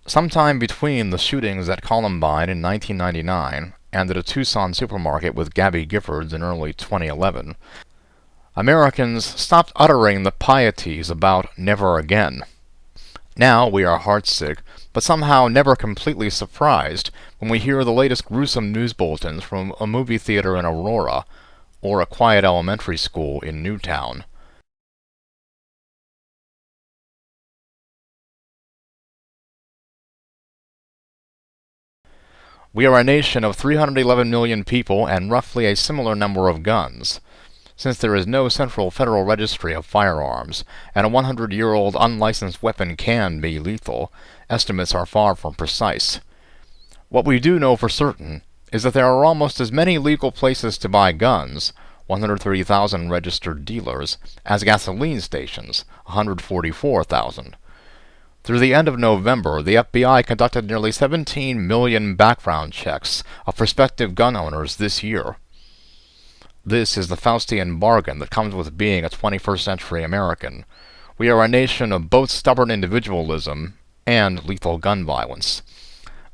Sometime between the shootings at Columbine in 1999 and at a Tucson supermarket with Gabby Giffords in early 2011, Americans stopped uttering the pieties about never again. Now we are heartsick, but somehow never completely surprised when we hear the latest gruesome news bulletins from a movie theater in Aurora or a quiet elementary school in Newtown. We are a nation of 311 million people and roughly a similar number of guns. Since there is no central federal registry of firearms, and a 100-year-old unlicensed weapon can be lethal, estimates are far from precise. What we do know for certain is that there are almost as many legal places to buy guns, 130,000 registered dealers, as gasoline stations, 144,000. Through the end of November, the FBI conducted nearly 17 million background checks of prospective gun owners this year. This is the Faustian bargain that comes with being a 21st century American. We are a nation of both stubborn individualism and lethal gun violence.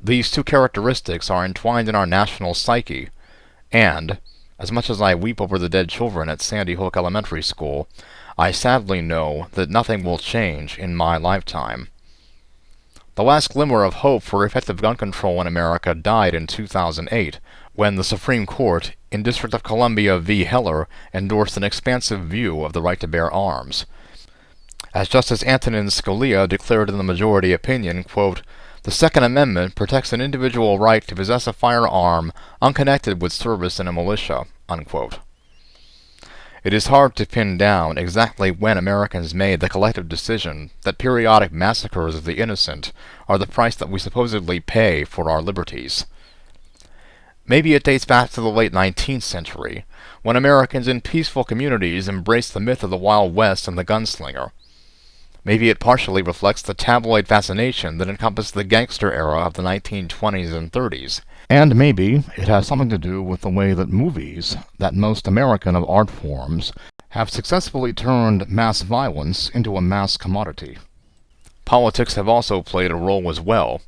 These two characteristics are entwined in our national psyche, and, as much as I weep over the dead children at Sandy Hook Elementary School, I sadly know that nothing will change in my lifetime. The last glimmer of hope for effective gun control in America died in 2008, when the Supreme Court, in District of Columbia v. Heller, endorsed an expansive view of the right to bear arms. As Justice Antonin Scalia declared in the majority opinion, quote, "The Second Amendment protects an individual right to possess a firearm unconnected with service in a militia," unquote. It is hard to pin down exactly when Americans made the collective decision that periodic massacres of the innocent are the price that we supposedly pay for our liberties. Maybe it dates back to the late 19th century, when Americans in peaceful communities embraced the myth of the Wild West and the gunslinger. Maybe it partially reflects the tabloid fascination that encompassed the gangster era of the 1920s and 30s. And maybe it has something to do with the way that movies, that most American of art forms, have successfully turned mass violence into a mass commodity. Politics have also played a role as well.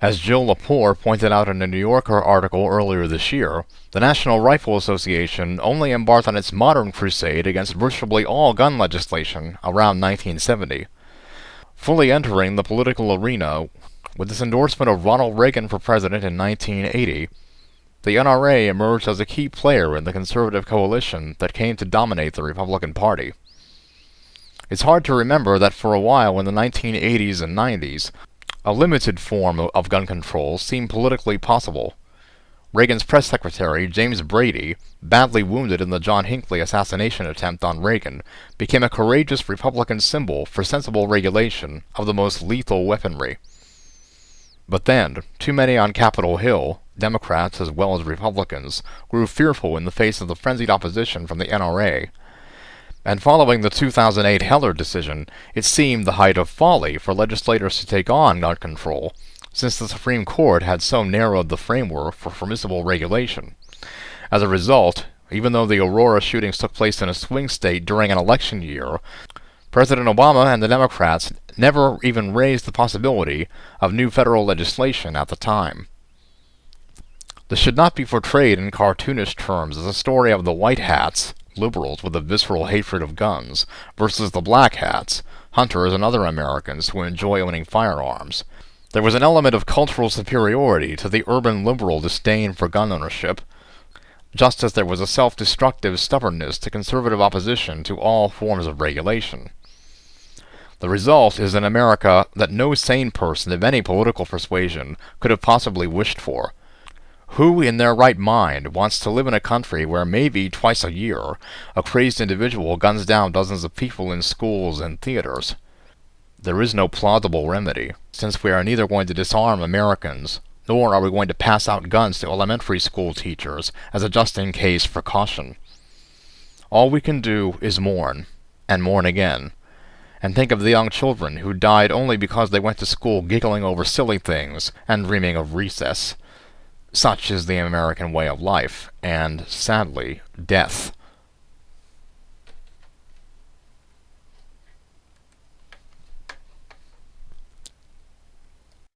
As Jill Lepore pointed out in a New Yorker article earlier this year, the National Rifle Association only embarked on its modern crusade against virtually all gun legislation around 1970. Fully entering the political arena with its endorsement of Ronald Reagan for president in 1980, the NRA emerged as a key player in the conservative coalition that came to dominate the Republican Party. It's hard to remember that for a while in the 1980s and 90s, a limited form of gun control seemed politically possible. Reagan's press secretary, James Brady, badly wounded in the John Hinckley assassination attempt on Reagan, became a courageous Republican symbol for sensible regulation of the most lethal weaponry. But then, too many on Capitol Hill, Democrats as well as Republicans, grew fearful in the face of the frenzied opposition from the NRA. And following the 2008 Heller decision, it seemed the height of folly for legislators to take on gun control, since the Supreme Court had so narrowed the framework for permissible regulation. As a result, even though the Aurora shootings took place in a swing state during an election year, President Obama and the Democrats never even raised the possibility of new federal legislation at the time. This should not be portrayed in cartoonish terms as a story of the white hats, liberals with a visceral hatred of guns, versus the black hats, hunters and other Americans who enjoy owning firearms. There was an element of cultural superiority to the urban liberal disdain for gun ownership, just as there was a self-destructive stubbornness to conservative opposition to all forms of regulation. The result is an America that no sane person of any political persuasion could have possibly wished for. Who in their right mind wants to live in a country where maybe twice a year a crazed individual guns down dozens of people in schools and theaters? There is no plausible remedy, since we are neither going to disarm Americans, nor are we going to pass out guns to elementary school teachers as a just-in-case precaution. All we can do is mourn, and mourn again, and think of the young children who died only because they went to school giggling over silly things and dreaming of recess. Such is the American way of life, and, sadly, death.